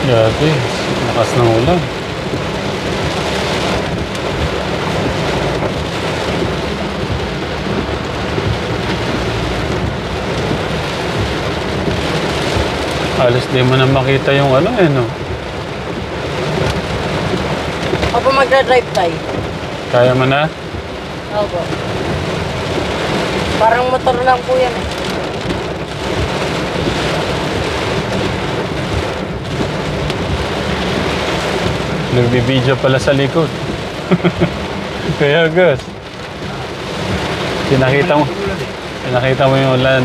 Grabe, lakas ng ulan. Alas di mo na makita yung ano eh, no? Opo, magdadrive tayo. Kaya mo na? Opo. Parang motor lang po yan eh. Nagbibideo pala sa likod. Kaya gas. Pinakita mo yung ulan.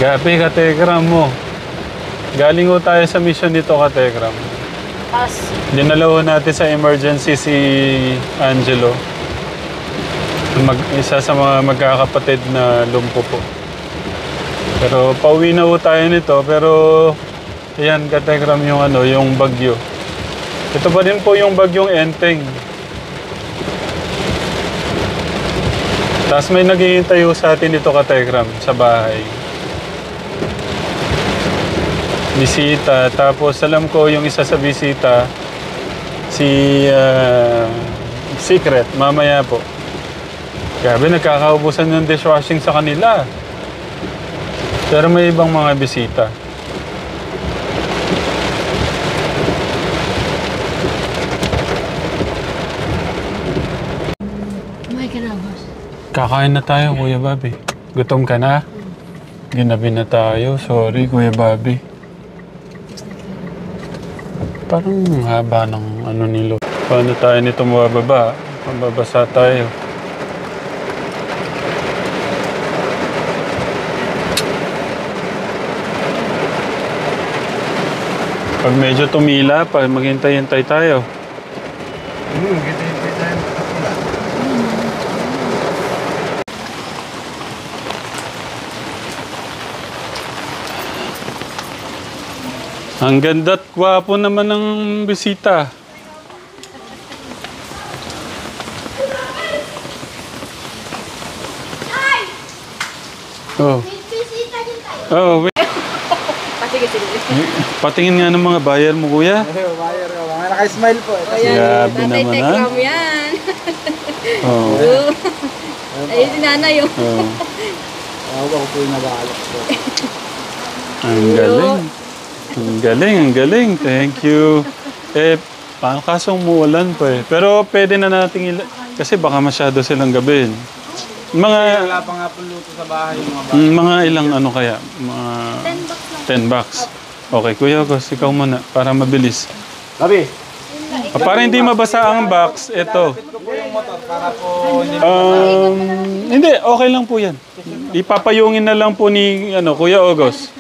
Gabi, kategram mo. Galing ko tayo sa mission dito, kategram. Pas. Dinalaw natin sa emergency si Angelo. Isa sa mga magkakapatid na lumpo po. Pero pauwi na po tayo nito. Pero ayan, kategram yung ano, yung bagyo. Ito pa din po yung bagyong Enteng. Tapos may naghihintay sa atin dito, kategram, sa bahay. Bisita. Tapos alam ko yung isa sa bisita, si Secret, mamaya po. Grabe, nagkakaubusan ng dishwashing sa kanila. Pero may ibang mga bisita. Kakain na tayo, Kuya Bobby. Gutom ka na? Ginabi na tayo. Sorry, Kuya Bobby. Parang haba ng ano nilo. Paano tayo nito mababa? Mababasa tayo. Pag medyo tumila, pag maghintay-hintay tayo. Hintay-hintay tayo. Ang ganda at gwapo naman ng bisita. Oh. Oh, wait. Sige. Patingin nga ng mga buyer mo, kuya. Buyer ka. Mga naka-smile po. Grabe naman, ha? Tatay yan. Oh. Ayun si nanay yun. Oh. Ako po yung nag-aalok po. Ang galing. Ang galing. Thank you. Paano kasong umuulan pa eh. Pero pwede na nating kasi baka masyado silang gabihin. Mga Wala pa nga po luto sa bahay yung mga bahay. mga ilang ano kaya? Mga 10 bucks. Okay, Kuya August, ikaw muna para mabilis. Labi! Para hindi mabasa ang box, ito. Ito po yung motor para po hindi Hindi, okay lang po yan. Ipapayungin na lang po ni Kuya August.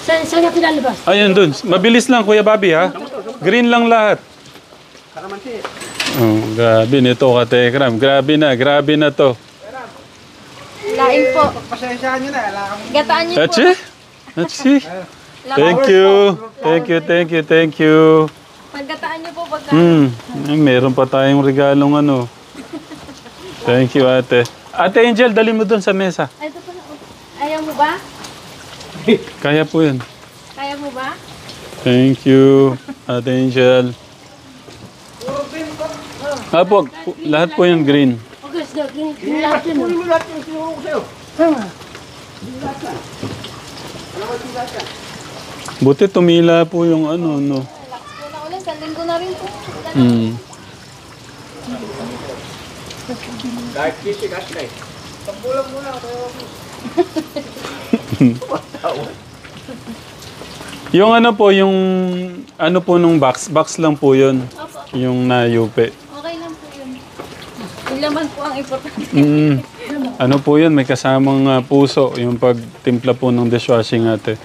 Saan natin lalabas? Ayun dun. Mabilis lang, Kuya Bobby, ha? Green lang lahat. Oh, grabe nito, katekram. Grabe na to. Lain po. Pasensyahan nyo na. Gataan niyo That's po. it? That's it? Thank you. Paggataan niyo po pagka... Meron pa tayong regalong ano. Thank you, ate. Ate Angel, dali mo dun sa mesa. Ay, ito pala. Ayaw mo ba? Kaya po yun. Kaya mo ba? Thank you, Ate Angel. Apo, lahat po yung green. Okay, so, lahat yun. Kunin mo lahat yung sinuro ko sa'yo. Buti tumila po yung ano, no. Relax po na ulit. Sa linggo na rin po. Kahit kisi, kahit. Tambulang muna. Yung ano po, yung ano po nung box lang po yun. Yung nayupe. Okay lang po yun. Yung laman po ang importante. Ano po yun, may kasamang puso, yung pagtimpla po ng dishwashing ate.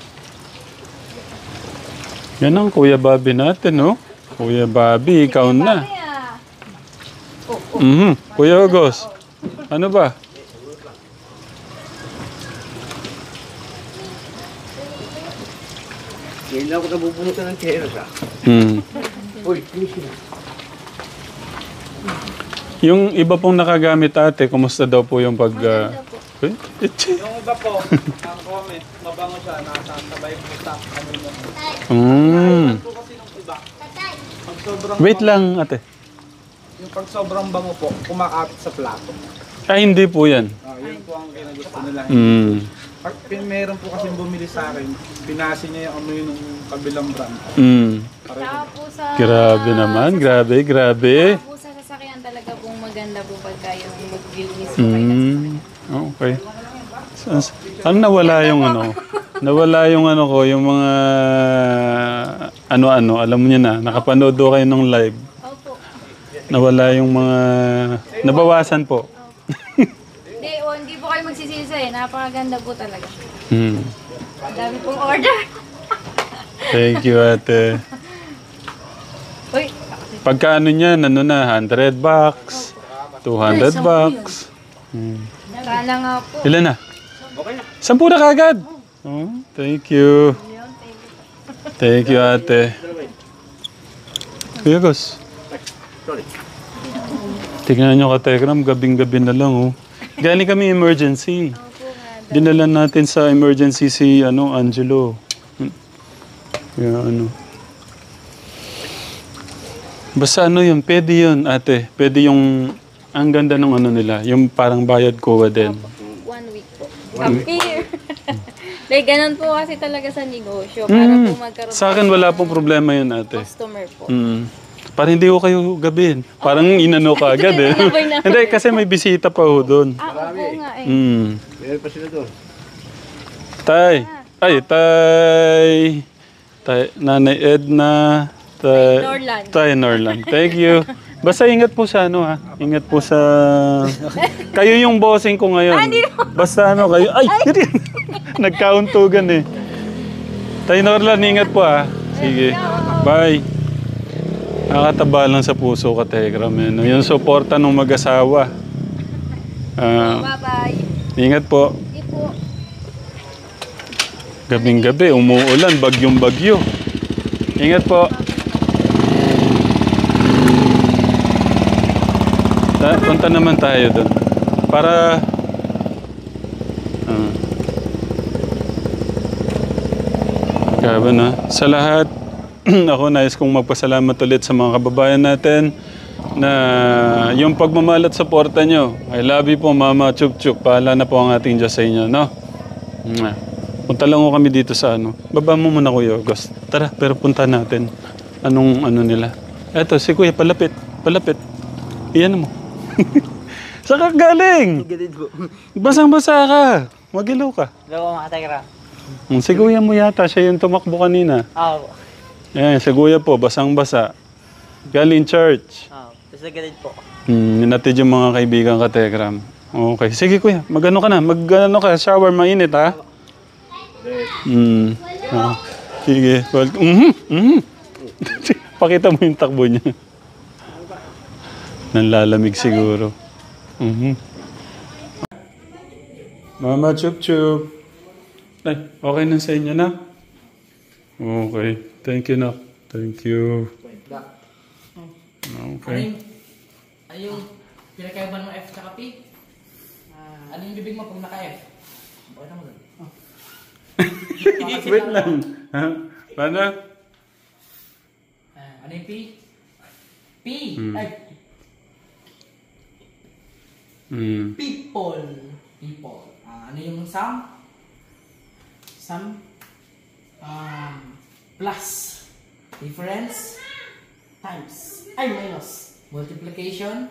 Yan ang Kuya Bobby natin, no? Kuya Bobby, ikaw na. Kuya August, ano ba? Ngayon lang ako nabubunutan ng kero siya. Uy, kisi. Yung iba pong nakagamit ate, kumusta daw po yung Okay. Yung iba po, ang comment, mabango siya, nakasabay po sa kanina. Po kasi nung iba, pag sobrang Wait bango, lang, ate. yung pag sobrang bango po, kumakapit sa plato. Ay, hindi po yan. Yun po ang ginagusto nila. Pag meron po kasi bumili sa akin, pinasi niya yung amoy ng kabilang brand. Saka po sa... Grabe naman, grabe. Saka po sa sasakyan talaga pong maganda po pagka yung maglilinis po kayo ng sasakyan. Okay. Ano nawala yung ano? Nawala yung ano ko, yung mga ano-ano, alam mo niya na, nakapanood do kayo ng live. Opo. Nawala yung mga, nabawasan po. Hindi po kayo magsisisa eh. Napakaganda po talaga. Hmm. Ang dami pong order. Thank you, ate. Uy, Pagka ano niyan, ano na, 100 bucks, 200 bucks. sana nga po. Ilan na? 10 na kagad. Oh, thank you. Thank you, ate. Kuya Gus. Tingnan nyo ka, Tekram, gabing-gabi na lang, oh. Galing kami emergency. Dinala natin sa emergency si, Angelo. Kaya, Basta yun, pwede yun, ate. Pwede yung, ang ganda ng nila, yung parang bayad kuha din. 1 week po. Appear. Like, ganun po kasi talaga sa negosyo. Para po magkaroon Sa akin, wala pong problema yun, ate. customer po. Para hindi ko kayo gabihin. Parang inano ka agad eh. Hindi, kasi may bisita pa ho doon. Opo nga eh. Meron pa sila doon. Tay. Ay, tay. Nanay Edna. Norland. Tay Norland. Thank you. Basta ingat po sa ha. Ingat po sa... Kayo yung bossing ko ngayon. Basta kayo... Ay! Nagkauntugan eh. Tay Norland, ingat po ha. Sige. Bye. Nakakataba lang sa puso ka, Tekram. Yung suporta ng mag-asawa. Bye-bye. Ingat po. Hindi po. Gabing-gabi, umuulan, bagyong-bagyo. Ingat po. Punta naman tayo doon. Para... Grabe na. Sa lahat, ako nais kong magpasalamat ulit sa mga kababayan natin na yung pagmamahal at suporta nyo. I love you po, Mama Chup Chup. Pahala na po ang ating Diyos sa inyo, no? Punta lang ko kami dito sa Baba mo muna, Kuya August. Tara, pero punta natin. Anong nila. Eto, si Kuya, palapit. Palapit. Iyan mo. Saan ka galing? Basang-basa ka. Magilaw ka. Hello mga Tekra. Si Kuya mo yata, siya yung tumakbo kanina. Oo. Ayan, si Kuya po, basang-basa. Galing church. Basta ganun po. Ninatid yung mga kaibigan ka, Tekram. Okay. Sige, Kuya. Mag-ano ka na? Mag-ano ka? Shower, mainit, ha? Sige. Pakita mo yung takbo niya. Nanlalamig siguro. Mama Chup Chup. Ay, okay na sa inyo na? Okay. Thank you, Nak. Thank you. Okay. Ano yung pinakaiban ng F tsaka P? Ano yung bibig mo pag naka-F? Okay na mo doon. Wait lang. Ha? Paano? Ano yung P? P! Ay! People. People. Ano yung sum? Sum? Plus. Difference. Times. Ay, minus. Multiplication.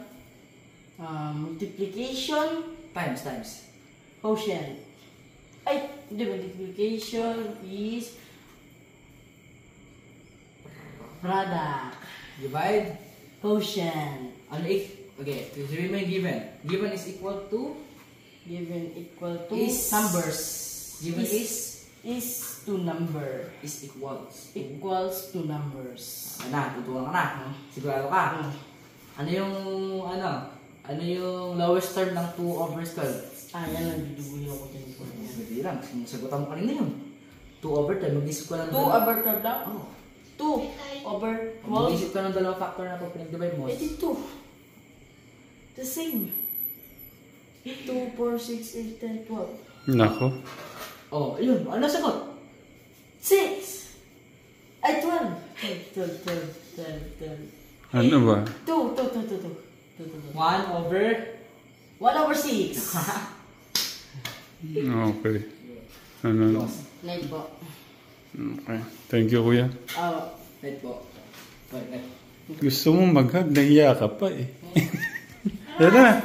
Multiplication. Times. Quotient. Ay, hindi. Multiplication is product. Divide. Quotient. Ano if? Okay, sabihin mo yung given. Given is equal to? Given equal to? Is numbers. Given is to number. Is equals. Equals to numbers. Ano, tutunan ka na. Sigurado ka. Ano yung, ano yung lowest term ng 2 over 12? Yan lang, biduguhin ako din po. Hindi lang, sagutan mo kanina yun. 2 over 12, mag-isip ko lang. 2 over 12 lang? Oo. 2 over 12? Mag-isip ka ng dalawang factor na pag pinag-divide mo. Ito 2. The same. 2, 4, 6, 8, 10, 12. Nako. Oh, yun. Ano sagot? 6! Ay, 12! 12. Ano ba? 2. 1 over... 1 over 6. Okay. Ano? 9 po. Okay. Thank you, kuya. Right po. Right. Gusto mo mag-hug, nahiya ka pa eh. Yan na.